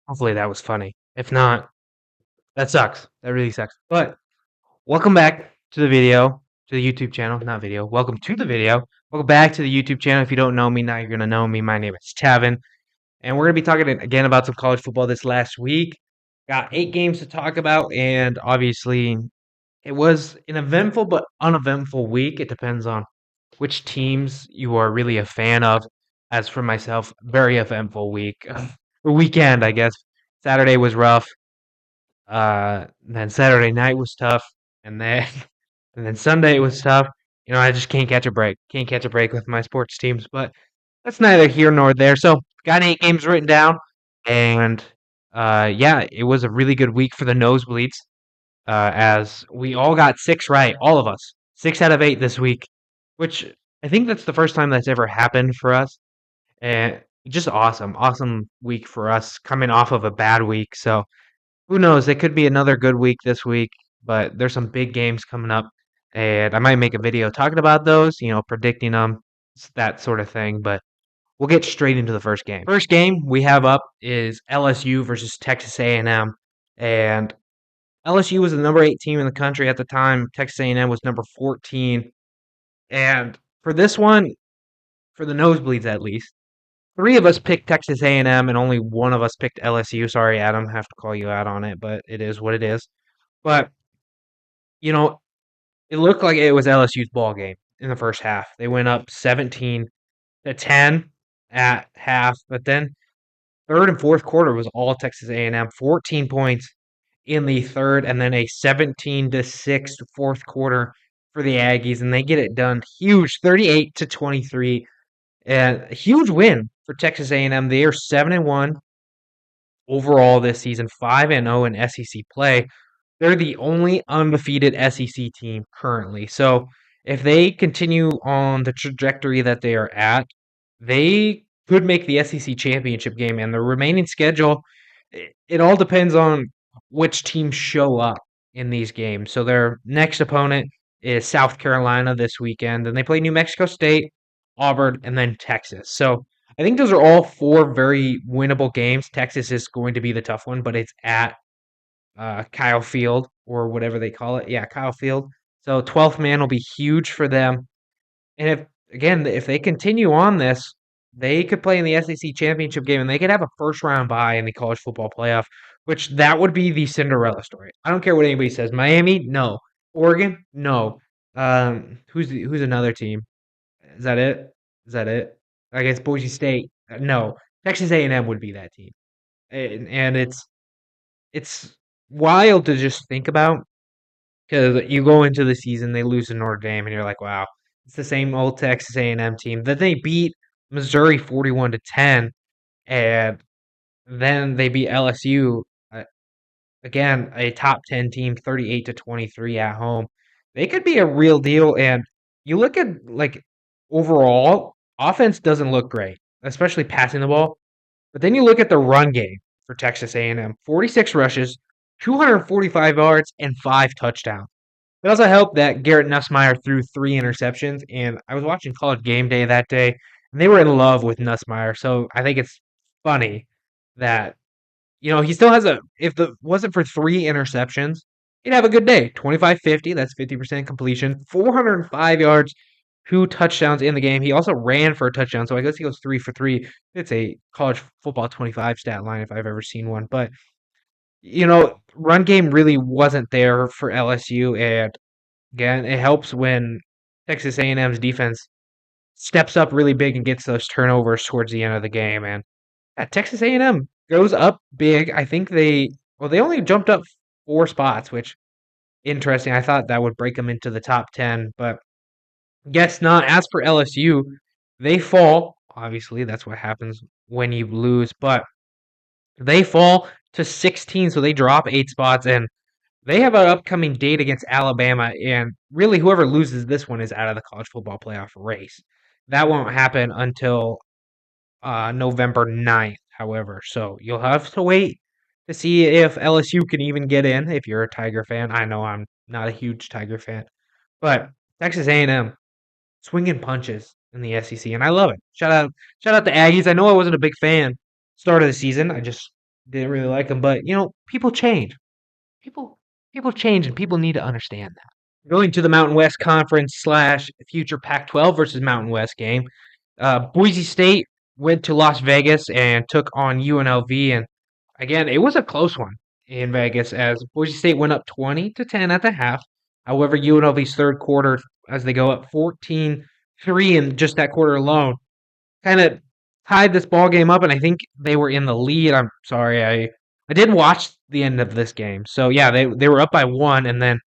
Hopefully that was funny. If not, that sucks. That really sucks. But welcome back to the video, to the YouTube channel, not video. Welcome to the video. Welcome back to the YouTube channel. If you don't know me, now you're going to know me. My name is Tavin, and we're going to be talking again about some college football this last week. Got 8 games to talk about, and obviously it was an eventful but uneventful week. It depends on which teams you are really a fan of. As for myself, very eventful week. Or weekend, I guess. Saturday was rough. Then Saturday night was tough, and then and then Sunday was tough. I just can't catch a break. Can't catch a break with my sports teams, but that's neither here nor there. So got 8 games written down, and yeah, it was a really good week for the nosebleeds. As we all got 6 right, all of us, 6 out of 8 this week, which I think that's the first time that's ever happened for us, and just awesome week for us coming off of a bad week. So who knows? It could be another good week this week, but there's some big games coming up, and I might make a video talking about those, predicting them, that sort of thing. But we'll get straight into the first game. First game we have up is LSU versus Texas A&M, and LSU was the number 8 team in the country at the time. Texas A&M was number 14, and for this one, for the nosebleeds at least, 3 of us picked Texas A&M, and only one of us picked LSU. Sorry, Adam, I have to call you out on it, but it is what it is. But you know, it looked like it was LSU's ball game in the first half. They went up 17-10 at half, but then third and fourth quarter was all Texas A&M. 14 points in the third, and then a 17-6 fourth quarter for the Aggies, and they get it done huge, 38-23, and a huge win for Texas A&M. They are 7-1 overall this season, 5-0 in SEC play. They're the only undefeated SEC team currently. So if they continue on the trajectory that they are at, they could make the SEC championship game. And the remaining schedule, it all depends on which teams show up in these games. So their next opponent is South Carolina this weekend, and they play New Mexico State, Auburn, and then Texas. So I think those are all 4 very winnable games. Texas is going to be the tough one, but it's at Kyle Field or whatever they call it. Yeah, Kyle Field. So 12th man will be huge for them. And if they continue on this, they could play in the SEC championship game and they could have a first round bye in the college football playoff, which that would be the Cinderella story. I don't care what anybody says. Miami, no. Oregon, no. Who's another team? Is that it? Is that it? I guess Boise State. No. Texas A&M would be that team. And it's wild to just think about because you go into the season, they lose to Notre Dame, and you're like, wow, it's the same old Texas A&M team. Then they beat Missouri 41-10, and then they beat LSU again, a top 10 team, 38-23 at home. They could be a real deal. And you look at like overall, offense doesn't look great, especially passing the ball. But then you look at the run game for Texas A&M: 46 rushes, 245 yards, and 5 touchdowns. It also helped that Garrett Nussmeier threw 3 interceptions, and I was watching College Game Day that day, and they were in love with Nussmeier. So I think it's funny that he still has if it wasn't for 3 interceptions, he'd have a good day. 25-50, that's 50% completion, 405 yards, 2 touchdowns in the game. He also ran for a touchdown, so I guess he goes 3 for 3. It's a college football 25 stat line if I've ever seen one. But run game really wasn't there for LSU, and again, it helps when Texas A&M's defense steps up really big and gets those turnovers towards the end of the game. And Texas A&M goes up big. I think they only jumped up 4 spots, which interesting. I thought that would break them into the top 10, but guess not. As for LSU, they fall. Obviously, that's what happens when you lose, but they fall to 16, so they drop 8 spots, and they have an upcoming date against Alabama, and really whoever loses this one is out of the college football playoff race. That won't happen until November 9th, however. So you'll have to wait to see if LSU can even get in if you're a Tiger fan. I know I'm not a huge Tiger fan, but Texas A&M swinging punches in the SEC, and I love it. Shout out to Aggies. I know I wasn't a big fan start of the season. I just Didn't really like him, but people change. People people change, and people need to understand that. Going to the Mountain West Conference slash future Pac-12 versus Mountain West game, Boise State went to Las Vegas and took on UNLV, and again, it was a close one in Vegas as Boise State went up 20-10 at the half. However, UNLV's third quarter, as they go up 14-3 in just that quarter alone, kind of tied this ball game up, and I think they were in the lead. I'm sorry, I did watch the end of this game, so yeah, they were up by one, and then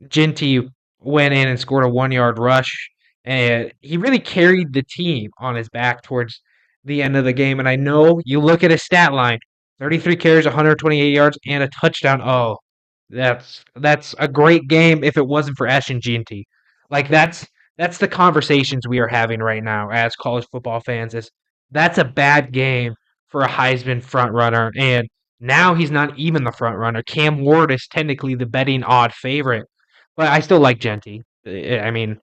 Ginty went in and scored a 1 yard rush, and he really carried the team on his back towards the end of the game. And I know you look at his stat line: 33 carries, 128 yards, and a touchdown. Oh, that's a great game if it wasn't for Ashton Ginty. Like that's the conversations we are having right now as college football fans. Is that's a bad game for a Heisman front runner, and now he's not even the front runner. Cam Ward is technically the betting odd favorite, but I still like Genty. I mean,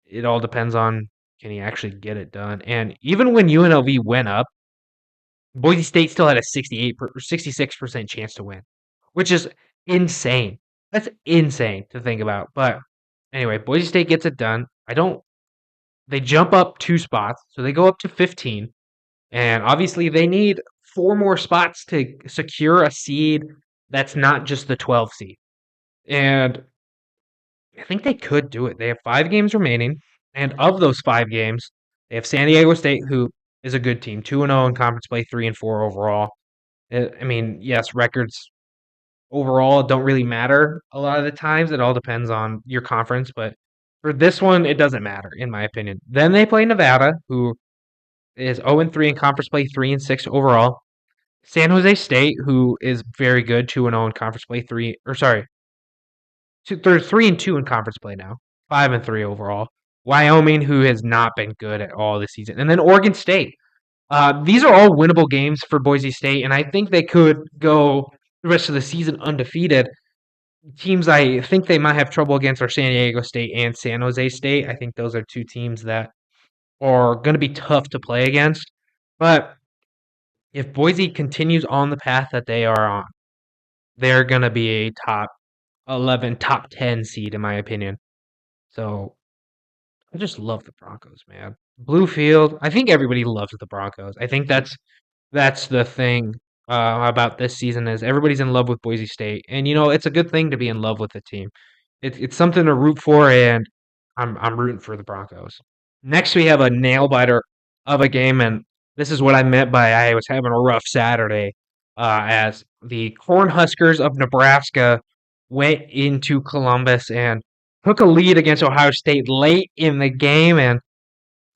it all depends on can he actually get it done. And even when UNLV went up, Boise State still had a 66% chance to win, which is insane. That's insane to think about. But anyway, Boise State gets it done. They jump up 2 spots, so they go up to 15. And obviously, they need 4 more spots to secure a seed that's not just the 12 seed. And I think they could do it. They have 5 games remaining, and of those 5 games, they have San Diego State, who is a good team, 2-0 in conference play, 3-4 overall. I mean, yes, records overall don't really matter a lot of the times. It all depends on your conference, but for this one, it doesn't matter, in my opinion. Then they play Nevada, who is 0-3 in conference play, 3-6 overall. San Jose State, who is very good, 2-0 in conference play, they're 3-2 in conference play now, 5-3 overall. Wyoming, who has not been good at all this season, and then Oregon State. These are all winnable games for Boise State, and I think they could go the rest of the season undefeated. Teams I think they might have trouble against are San Diego State and San Jose State. I think those are 2 teams that are going to be tough to play against. But if Boise continues on the path that they are on, they're going to be a top 11, top 10 seed, in my opinion. So I just love the Broncos, man. Blue Field. I think everybody loves the Broncos. I think that's the thing about this season is everybody's in love with Boise State, and it's a good thing to be in love with the team. It's something to root for, and I'm rooting for the Broncos. Next, we have a nail biter of a game, and this is what I meant by I was having a rough Saturday, as the Cornhuskers of Nebraska went into Columbus and took a lead against Ohio State late in the game, and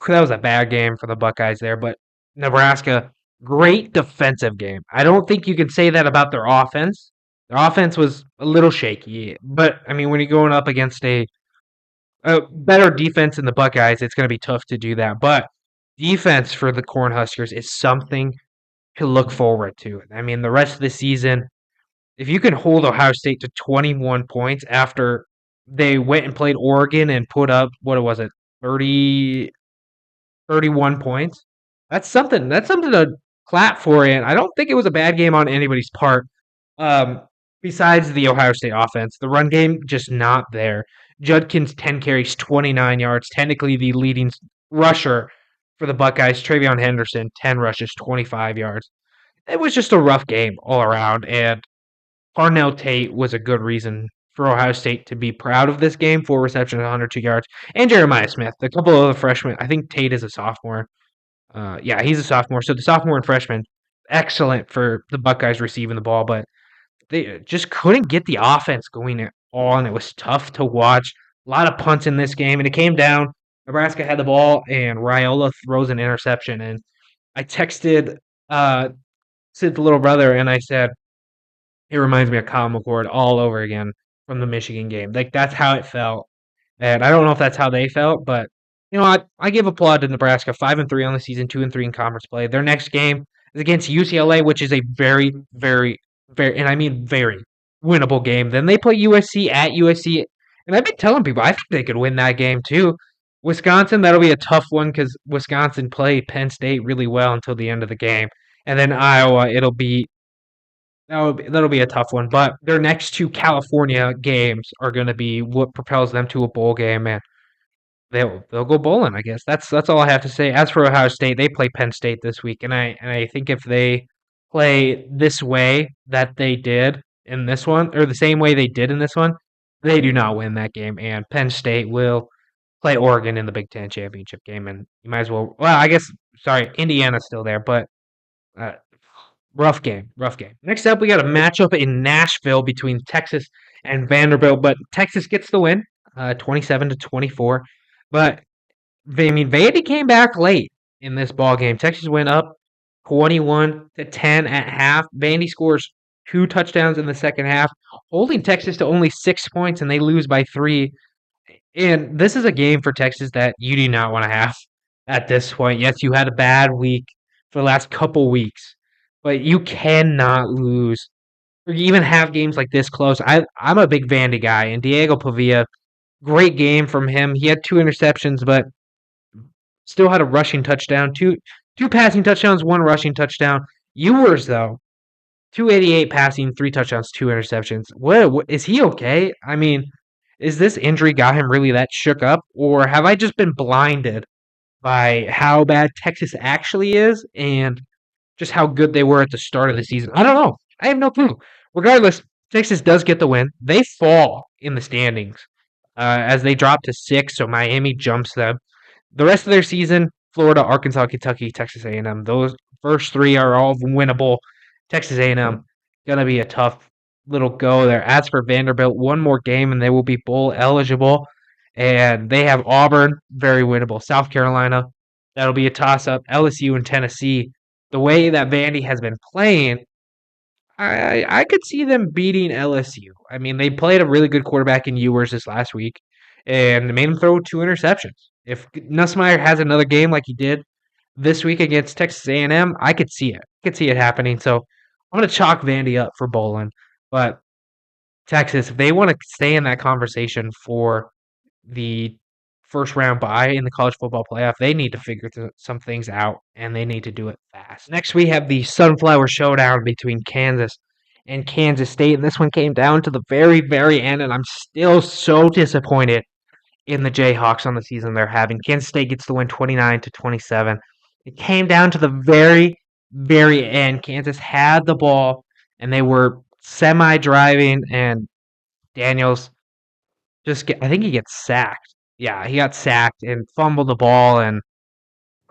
that was a bad game for the Buckeyes there. But Nebraska, great defensive game. I don't think you can say that about their offense. Their offense was a little shaky, but I mean, when you're going up against a better defense in the Buckeyes, it's going to be tough to do that. But defense for the Cornhuskers is something to look forward to. I mean, the rest of the season, if you can hold Ohio State to 21 points after they went and played Oregon and put up, what was it, 30, 31 points, that's something. That's something to clap for. And I don't think it was a bad game on anybody's part. Um, Besides the Ohio State offense, the run game just not there. Judkins 10 carries, 29 yards, technically the leading rusher for the Buckeyes. Travion Henderson 10 rushes, 25 yards. It was just a rough game all around, and Parnell Tate was a good reason for Ohio State to be proud of this game. 4 receptions, 102 yards, and Jeremiah Smith, a couple of the freshmen. I think Tate is a sophomore. Yeah, he's a sophomore. So the sophomore and freshman, excellent for the Buckeyes receiving the ball, but they just couldn't get the offense going at all, and it was tough to watch. A lot of punts in this game, and it came down. Nebraska had the ball, and Raiola throws an interception. And I texted Sid's little brother, and I said, it reminds me of Kyle McCord all over again from the Michigan game. Like, that's how it felt. And I don't know if that's how they felt, but I give applaud to Nebraska. 5-3 on the season, 2-3 in conference play. Their next game is against UCLA, which is a very, very, very, and I mean very winnable game. Then they play USC at USC, and I've been telling people I think they could win that game too. Wisconsin, that'll be a tough one because Wisconsin played Penn State really well until the end of the game, and then Iowa, it'll be that'll be a tough one. But their next two California games are going to be what propels them to a bowl game, and they'll go bowling. I guess that's all I have to say. As for Ohio State, they play Penn State this week, and I think if they play this way that they did in this one, or the same way they did in this one, they do not win that game, and Penn State will play Oregon in the Big Ten championship game, and you might as well. Well, I guess sorry, Indiana's still there, but uh, rough game, rough game. Next up, we got a matchup in Nashville between Texas and Vanderbilt, but Texas gets the win, 27-24. But I mean, Vandy came back late in this ball game. Texas went up 21-10 at half. Vandy scores 2 touchdowns in the second half, holding Texas to only 6 points, and they lose by 3. And this is a game for Texas that you do not want to have at this point. Yes, you had a bad week for the last couple weeks, but you cannot lose or even have games like this close. I'm a big Vandy guy, and Diego Pavia, great game from him. He had 2 interceptions, but still had a rushing touchdown, two passing touchdowns, 1 rushing touchdown. Ewers though, 288 passing, 3 touchdowns, 2 interceptions. What is he okay? I mean, is this injury got him really that shook up, or have I just been blinded by how bad Texas actually is and just how good they were at the start of the season? I don't know. I have no clue. Regardless, Texas does get the win. They fall in the standings as they drop to 6, so Miami jumps them. The rest of their season, Florida, Arkansas, Kentucky, Texas A&M. Those first 3 are all winnable. Texas A&M gonna be a tough little go there. As for Vanderbilt, one more game and they will be bowl eligible. And they have Auburn, very winnable. South Carolina, that'll be a toss-up. LSU and Tennessee. The way that Vandy has been playing, I could see them beating LSU. I mean, they played a really good quarterback in Ewers this last week, and they made him throw 2 interceptions. If Nussmeier has another game like he did this week against Texas A&M, I could see it. I could see it happening. So I'm going to chalk Vandy up for bowling. But Texas, if they want to stay in that conversation for the first round bye in the college football playoff, they need to figure some things out, and they need to do it fast. Next, we have the Sunflower Showdown between Kansas and Kansas State, and this one came down to the very, very end, and I'm still so disappointed in the Jayhawks on the season they're having. Kansas State gets the win 29-27. It came down to the very, very end. Kansas had the ball, and they were semi-driving, and Daniels I think he gets sacked. Yeah, he got sacked and fumbled the ball, and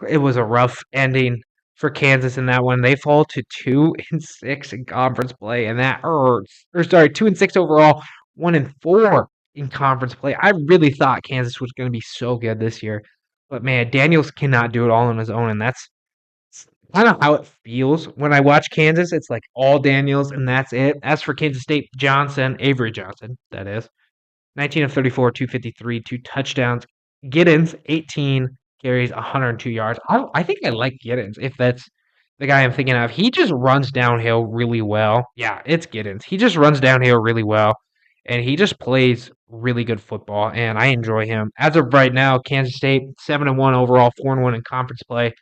it was a rough ending for Kansas in that one. They fall to 2-6 in conference play, and that hurts. Or sorry, 2-6 overall, 1-4 in conference play. I really thought Kansas was going to be so good this year, but man, Daniels cannot do it all on his own, and that's kind of how it feels when I watch Kansas. It's like all Daniels, and that's it. As for Kansas State, Avery Johnson, that is. 19 of 34, 253, 2 touchdowns. Giddens, 18 carries, 102 yards. I think I like Giddens, if that's the guy I'm thinking of. He just runs downhill really well. Yeah, it's Giddens. He just runs downhill really well, and he just plays really good football, and I enjoy him. As of right now, Kansas State, 7-1 overall, 4-1 in conference play.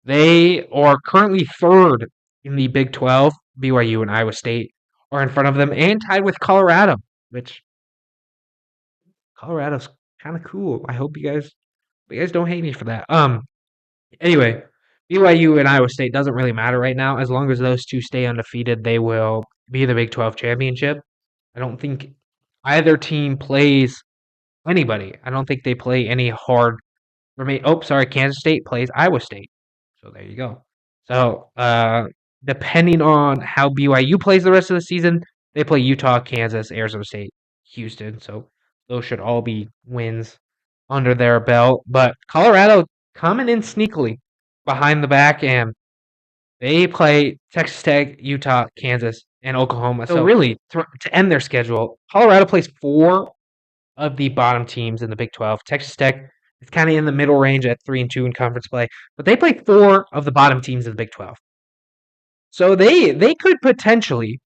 They are currently third in the Big 12. BYU and Iowa State are in front of them, and tied with Colorado, which Colorado's kind of cool. I hope you guys don't hate me for that. Anyway, BYU and Iowa State doesn't really matter right now. As long as those two stay undefeated, they will be the Big 12 championship. I don't think either team plays anybody. I don't think they play any hard Kansas State plays Iowa State. So there you go. So depending on how BYU plays the rest of the season, they play Utah, Kansas, Arizona State, Houston. So those should all be wins under their belt. But Colorado coming in sneakily behind the back, and they play Texas Tech, Utah, Kansas, and Oklahoma. So really, to end their schedule, Colorado plays 4 of the bottom teams in the Big 12. Texas Tech is kind of in the middle range at 3-2 in conference play, but they play 4 of the bottom teams in the Big 12. So they could potentially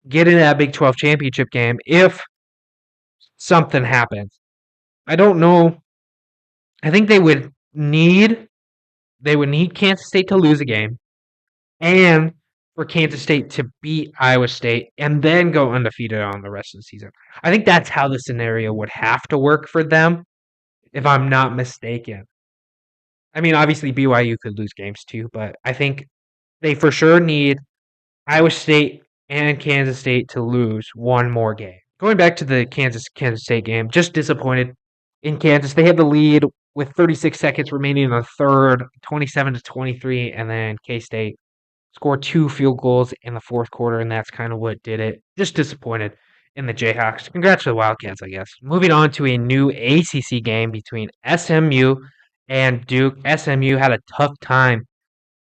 get into that Big 12 championship game if something happens. I don't know. I think they would need Kansas State to lose a game, and for Kansas State to beat Iowa State and then go undefeated on the rest of the season. I think that's how the scenario would have to work for them, if I'm not mistaken. I mean, obviously BYU could lose games too, but I think they for sure need Iowa State and Kansas State to lose one more game. Going back to the Kansas State game, just disappointed in Kansas. They had the lead with 36 seconds remaining in the third, 27-23, and then K State scored 2 field goals in the fourth quarter, and that's kind of what did it. Just disappointed in the Jayhawks. Congrats to the Wildcats, I guess. Moving on to a new ACC game between SMU and Duke. SMU had a tough time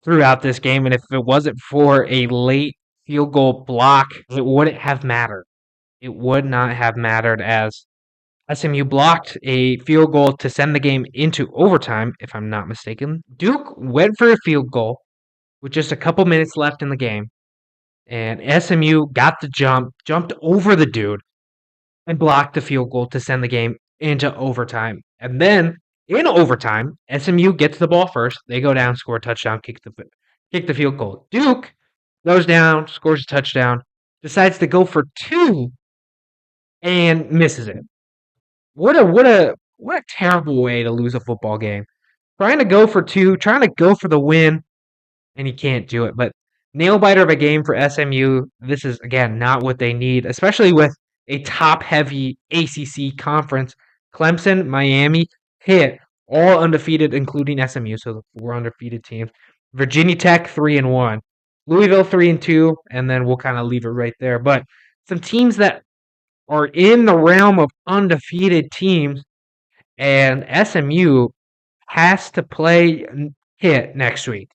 throughout this game, and if it wasn't for a late field goal block, it wouldn't have mattered. It would not have mattered as SMU blocked a field goal to send the game into overtime, if I'm not mistaken. Duke went for a field goal with just a couple minutes left in the game, and SMU got the jumped over the dude, and blocked the field goal to send the game into overtime. And then in overtime, SMU gets the ball first. They go down, score a touchdown, kick the field goal. Duke goes down, scores a touchdown, decides to go for two, and misses it. What a terrible way to lose a football game. Trying to go for two, trying to go for the win, and you can't do it. But nail biter of a game for SMU. This is again not what they need, especially with a top heavy ACC conference. Clemson, Miami, Pitt, all undefeated, including SMU, so the 4 undefeated teams. Virginia Tech 3-1, Louisville 3-2, and then we'll kind of leave it right there. But some teams that are in the realm of undefeated teams, and SMU has to play Pitt next week.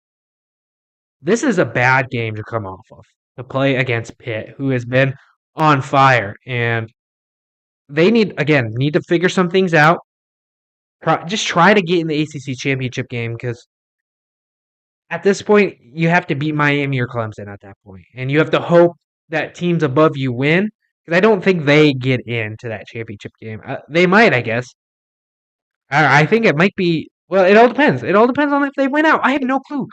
This is a bad game to come off of, to play against Pitt, who has been on fire, and they need to figure some things out. Just try to get in the ACC championship game, because at this point you have to beat Miami or Clemson at that point, and you have to hope that teams above you win, because I don't think they get into that championship game. They might, I guess. I think it might be. Well, it all depends. It all depends on if they win out. I have no clue.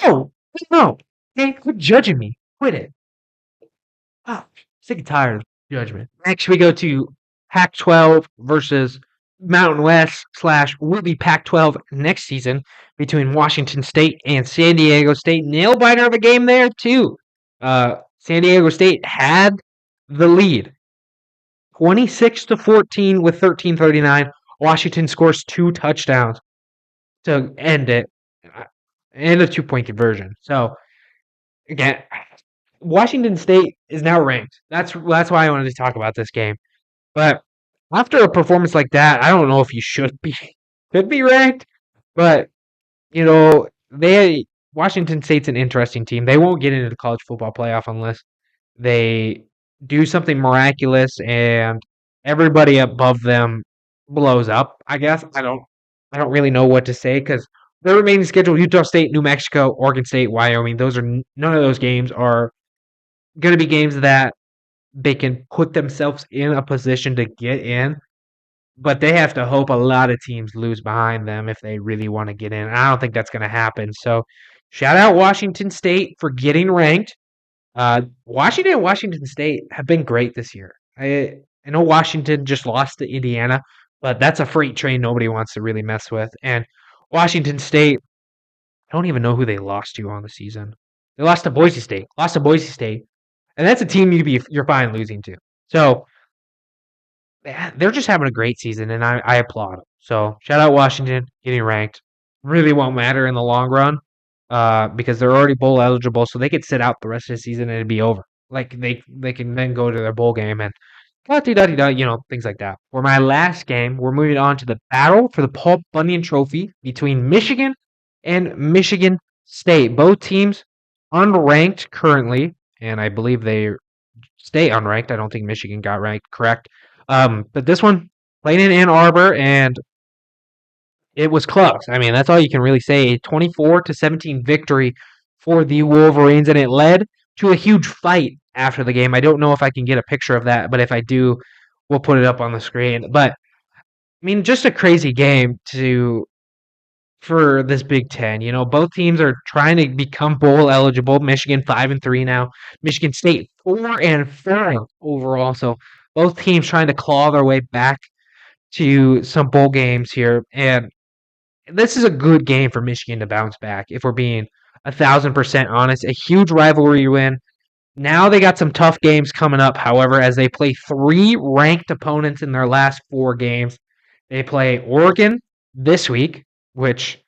Oh no! Okay, quit judging me. Quit it. Oh, sick and tired of judgment. Next, we go to Pac-12 versus Mountain West / will be Pac-12 next season between Washington State and San Diego State. Nail biter of a game there too. San Diego State had the lead, 26-14 with 13:39. Washington scores 2 touchdowns to end it, and a 2-point conversion. So again, Washington State is now ranked. That's why I wanted to talk about this game. But after a performance like that, I don't know if you should be ranked. But Washington State's an interesting team. They won't get into the college football playoff unless they do something miraculous and everybody above them blows up. I guess I don't really know what to say, because the remaining schedule: Utah State, New Mexico, Oregon State, Wyoming. None of those games are going to be games that they can put themselves in a position to get in, but they have to hope a lot of teams lose behind them if they really want to get in. I don't think that's going to happen. So shout out Washington State for getting ranked. Washington and Washington State have been great this year. I know Washington just lost to Indiana, but that's a freight train nobody wants to really mess with. And Washington State, I don't even know who they lost to on the season. They lost to Boise State. And that's a team you're fine losing to. So they're just having a great season, and I applaud them. So shout out Washington getting ranked. Really won't matter in the long run, because they're already bowl eligible, so they could sit out the rest of the season and it'd be over. Like they can then go to their bowl game and things like that. For my last game, we're moving on to the battle for the Paul Bunyan Trophy between Michigan and Michigan State. Both teams unranked currently, and I believe they stay unranked. I don't think Michigan got ranked correct. But this one played in Ann Arbor, and it was close. I mean, that's all you can really say. 24-17 victory for the Wolverines, and it led to a huge fight after the game. I don't know if I can get a picture of that, but if I do, we'll put it up on the screen. But I mean, just a crazy game to for this Big Ten. You know, both teams are trying to become bowl eligible. Michigan 5-3 now. Michigan State 4-4 overall. So both teams trying to claw their way back to some bowl games here. And this is a good game for Michigan to bounce back, if we're being 1,000% honest. A huge rivalry win. Now they got some tough games coming up, however, as they play 3 ranked opponents in their last 4 games. They play Oregon this week, which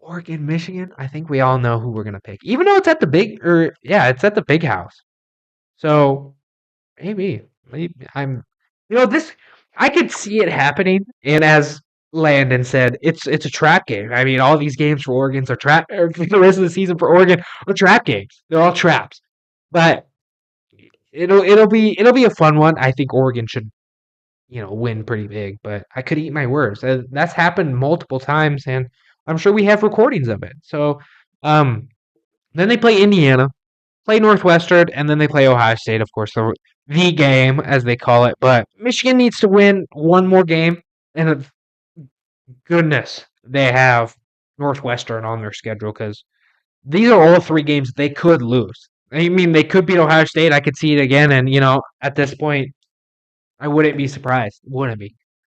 Oregon, Michigan, I think we all know who we're gonna pick. Even though it's at the it's at the big house. So maybe this I could see it happening. And as Landon said, it's a trap game. I mean, all these games for Oregon's are trap or for the rest of the season for Oregon are trap games. They're all traps. But it'll be a fun one. I think Oregon should, win pretty big, but I could eat my words. That's happened multiple times, and I'm sure we have recordings of it. So, um, then they play Indiana, play Northwestern, and then they play Ohio State, of course, the game, as they call it. But Michigan needs to win one more game, and goodness, they have Northwestern on their schedule because these are all 3 games they could lose. I mean, they could beat Ohio State. I could see it again, and at this point, I wouldn't be surprised. Wouldn't be.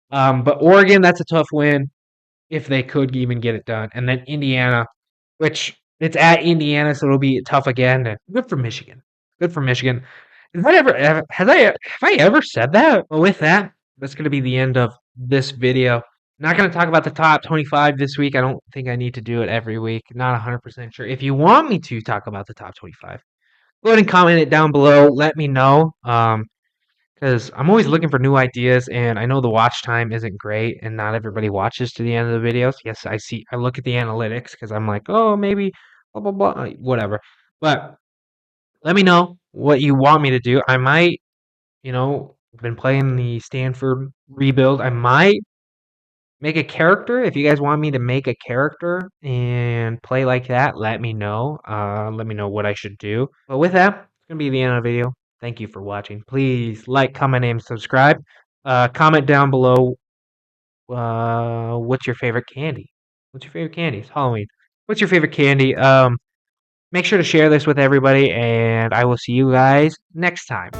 But Oregon, that's a tough win if they could even get it done. And then Indiana, which it's at Indiana, so it'll be tough again. And good for Michigan. Good for Michigan. Have I ever said that? Well, with that, that's going to be the end of this video. Not going to talk about the top 25 this week. I don't think I need to do it every week. Not 100% sure. If you want me to talk about the top 25, go ahead and comment it down below. Let me know. Because I'm always looking for new ideas, and I know the watch time isn't great, and not everybody watches to the end of the videos. Yes, I look at the analytics because I'm like, oh, maybe blah blah blah, whatever. But let me know what you want me to do. I might, been playing the Stanford rebuild. I might make a character. If you guys want me to make a character and play like that, let me know. Let me know what I should do. But with that, it's gonna be the end of the video. Thank you for watching. Please like, comment, and subscribe. Comment down below. What's your favorite candy? What's your favorite candy? It's Halloween. What's your favorite candy? Make sure to share this with everybody, and I will see you guys next time.